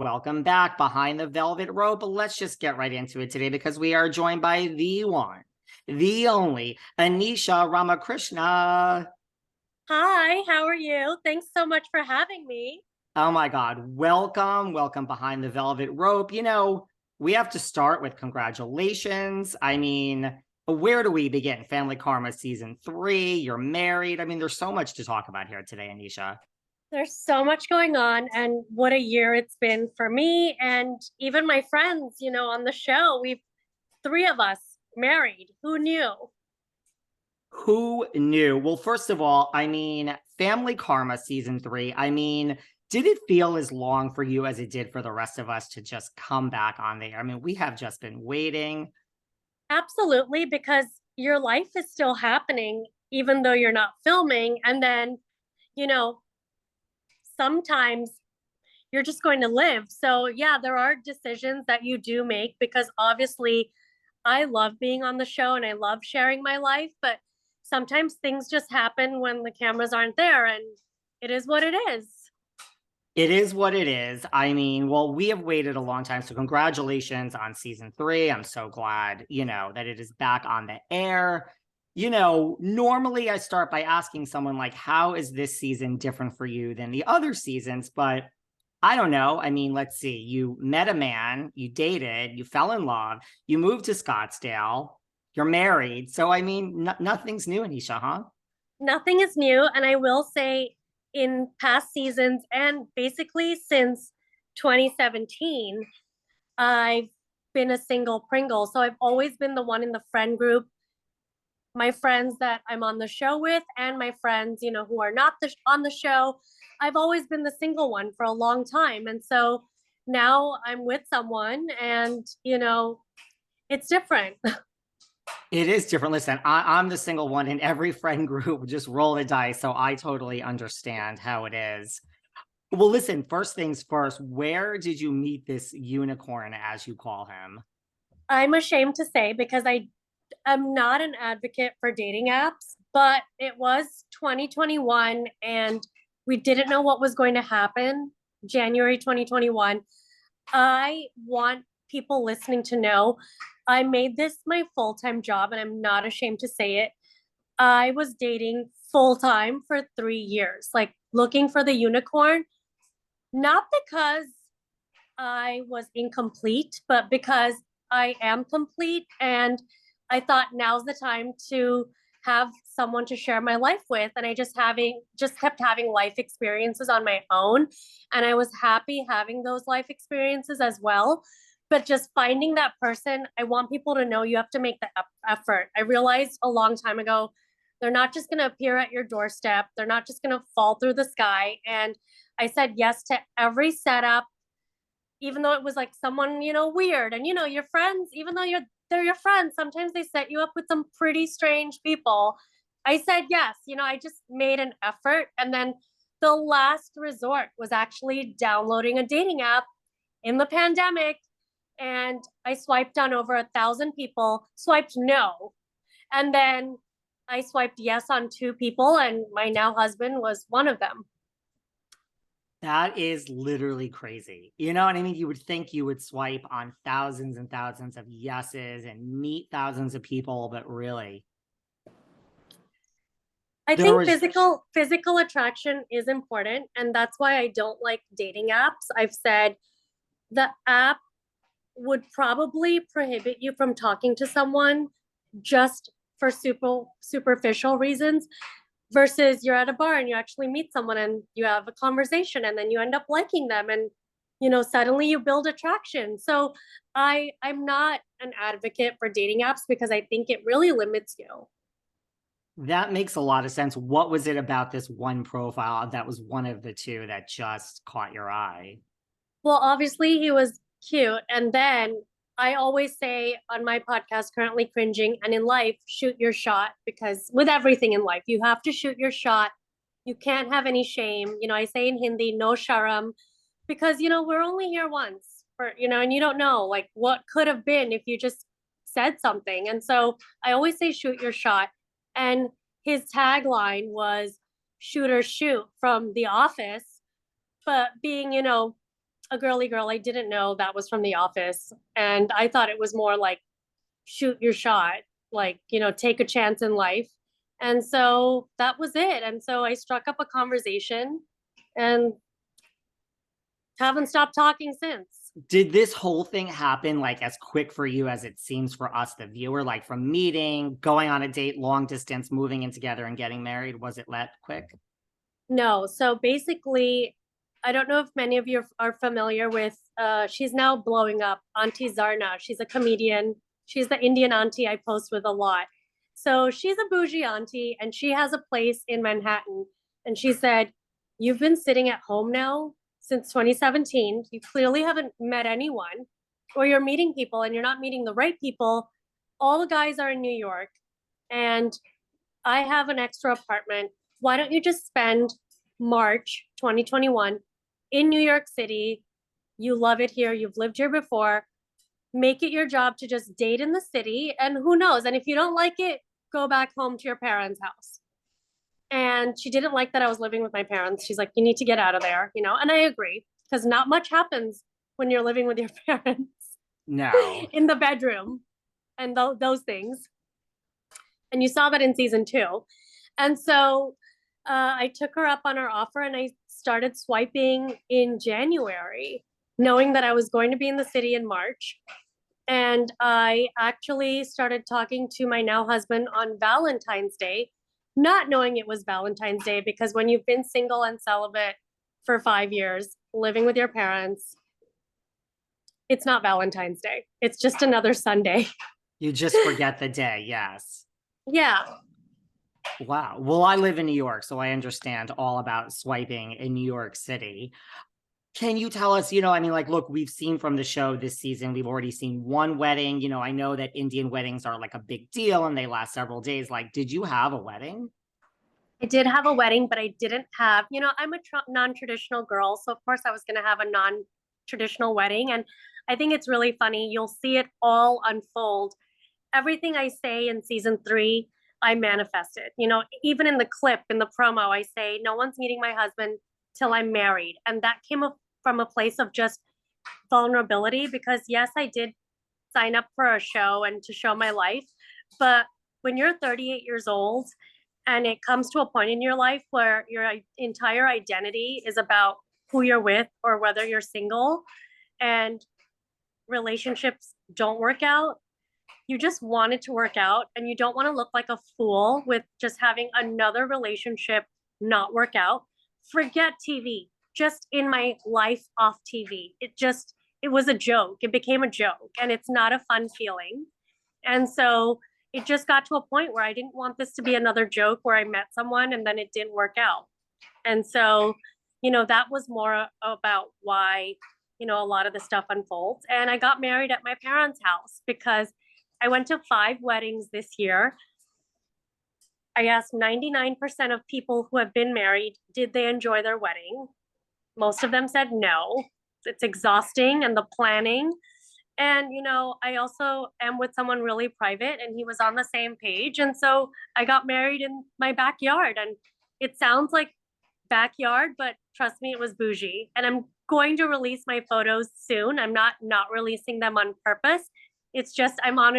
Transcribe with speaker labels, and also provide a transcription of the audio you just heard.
Speaker 1: Welcome back behind the velvet rope. Let's just get right into it today because we are joined by the one, the only Anisha Ramakrishna.
Speaker 2: Hi, how are you? Thanks so much for having me.
Speaker 1: Oh my God. Welcome behind the velvet rope. We have to start with congratulations. Where do we begin? Family Karma season 3. You're married. There's so much to talk about here today, Anisha.
Speaker 2: There's so much going on, and what a year it's been for me and even my friends, on the show. We've three of us married. Who knew?
Speaker 1: Who knew? Well, first of all, Family Karma season 3. Did it feel as long for you as it did for the rest of us to just come back on there? We have just been waiting.
Speaker 2: Absolutely, because your life is still happening, even though you're not filming. And then, you know, sometimes you're just going to live. So, yeah, there are decisions that you do make because obviously I love being on the show and I love sharing my life, but sometimes things just happen when the cameras aren't there, and it is what it is.
Speaker 1: It is what it is. Well, we have waited a long time. So congratulations on season 3. I'm so glad, that it is back on the air. Normally I start by asking someone like, how is this season different for you than the other seasons? But I don't know. Let's see. You met a man, you dated, you fell in love, you moved to Scottsdale, you're married. So, nothing's new, Anisha, huh?
Speaker 2: Nothing is new. And I will say, in past seasons and basically since 2017, I've been a single Pringle. So I've always been the one in the friend group, my friends that I'm on the show with, and my friends, who are not on the show. I've always been the single one for a long time. And so now I'm with someone and, it's different.
Speaker 1: It is different. Listen, I'm the single one in every friend group. Just roll the dice. So I totally understand how it is. Well, listen, first things first, where did you meet this unicorn, as you call him?
Speaker 2: I'm ashamed to say because I am not an advocate for dating apps, but it was 2021 and we didn't know what was going to happen. January 2021. I want people listening to know I made this my full time job, and I'm not ashamed to say it. I was dating full time for 3 years, like looking for the unicorn, not because I was incomplete, but because I am complete. And I thought now's the time to have someone to share my life with. And I just kept having life experiences on my own. And I was happy having those life experiences as well. But just finding that person, I want people to know you have to make the effort. I realized a long time ago, they're not just going to appear at your doorstep. They're not just going to fall through the sky. And I said yes to every setup, even though it was like someone, weird. And your friends, even though they're your friends, sometimes they set you up with some pretty strange people. I said yes, I just made an effort. And then the last resort was actually downloading a dating app in the pandemic. And I swiped on over 1,000 people, swiped no. And then I swiped yes on 2 people, and my now husband was one of them.
Speaker 1: That is literally crazy. You know what I mean? You would think you would swipe on thousands and thousands of yeses and meet thousands of people, but really,
Speaker 2: I
Speaker 1: there
Speaker 2: think
Speaker 1: was
Speaker 2: physical attraction is important, and that's why I don't like dating apps. I've said the app would probably prohibit you from talking to someone just for superficial reasons, versus you're at a bar and you actually meet someone and you have a conversation and then you end up liking them, and suddenly you build attraction. So I'm not an advocate for dating apps because I think it really limits you.
Speaker 1: that makes a lot of sense. What was it about this one profile that was one of the two that just caught your eye?
Speaker 2: Well, obviously he was cute. And then I always say on my podcast, Currently Cringing, and in life, shoot your shot, because with everything in life, you have to shoot your shot. You can't have any shame. I say in Hindi, no sharam, because, we're only here once and you don't know like what could have been if you just said something. And so I always say shoot your shot. And his tagline was shoot or shoot from The Office. But being, a girly girl. I didn't know that was from The Office. And I thought it was more like shoot your shot, like, take a chance in life. And so that was it. And so I struck up a conversation and haven't stopped talking since.
Speaker 1: Did this whole thing happen like as quick for you as it seems for us, the viewer? Like from meeting, going on a date, long distance, moving in together and getting married? Was it that quick?
Speaker 2: No. So basically, I don't know if many of you are familiar with, she's now blowing up, Auntie Zarna. She's a comedian. She's the Indian auntie I post with a lot. So she's a bougie auntie and she has a place in Manhattan. And she said, "You've been sitting at home now since 2017. You clearly haven't met anyone, or you're meeting people and you're not meeting the right people. All the guys are in New York and I have an extra apartment. Why don't you just spend March 2021 in New York City? You love it here. You've lived here before. Make it your job to just date in the city. And who knows? And if you don't like it, go back home to your parents' house." And she didn't like that I was living with my parents. She's like, "You need to get out of there, you know?" And I agree, because not much happens when you're living with your parents
Speaker 1: No.
Speaker 2: in the bedroom and those things. And you saw that in season 2. And so I took her up on her offer and I started swiping in January, knowing that I was going to be in the city in March. And I actually started talking to my now husband on Valentine's Day, not knowing it was Valentine's Day, because when you've been single and celibate for 5 years, living with your parents, it's not Valentine's Day. It's just another Sunday.
Speaker 1: You just forget the day. Yes.
Speaker 2: Yeah.
Speaker 1: Wow. Well, I live in New York, so I understand all about swiping in New York City. Can you tell us, I mean, like, look, we've seen from the show this season, we've already seen one wedding. I know that Indian weddings are like a big deal and they last several days. Like, did you have a wedding?
Speaker 2: I did have a wedding, but I didn't have, I'm a non-traditional girl. So of course I was going to have a non-traditional wedding. And I think it's really funny. You'll see it all unfold. Everything I say in season 3, I manifested. Even in the clip, in the promo, I say, "No one's meeting my husband till I'm married." And that came from a place of just vulnerability, because yes, I did sign up for a show and to show my life. But when you're 38 years old and it comes to a point in your life where your entire identity is about who you're with or whether you're single, and relationships don't work out, you just want it to work out and you don't want to look like a fool with just having another relationship not work out. Forget TV. Just in my life off TV, it was a joke. It became a joke and it's not a fun feeling. And so it just got to a point where I didn't want this to be another joke where I met someone and then it didn't work out. And so, that was more about why, a lot of the stuff unfolds. And I got married at my parents' house because I went to 5 weddings this year. I asked 99% of people who have been married, did they enjoy their wedding? Most of them said no. It's exhausting and the planning. And, I also am with someone really private and he was on the same page. And so I got married in my backyard. And it sounds like backyard, but trust me, it was bougie. And I'm going to release my photos soon. I'm not releasing them on purpose. It's just I'm on a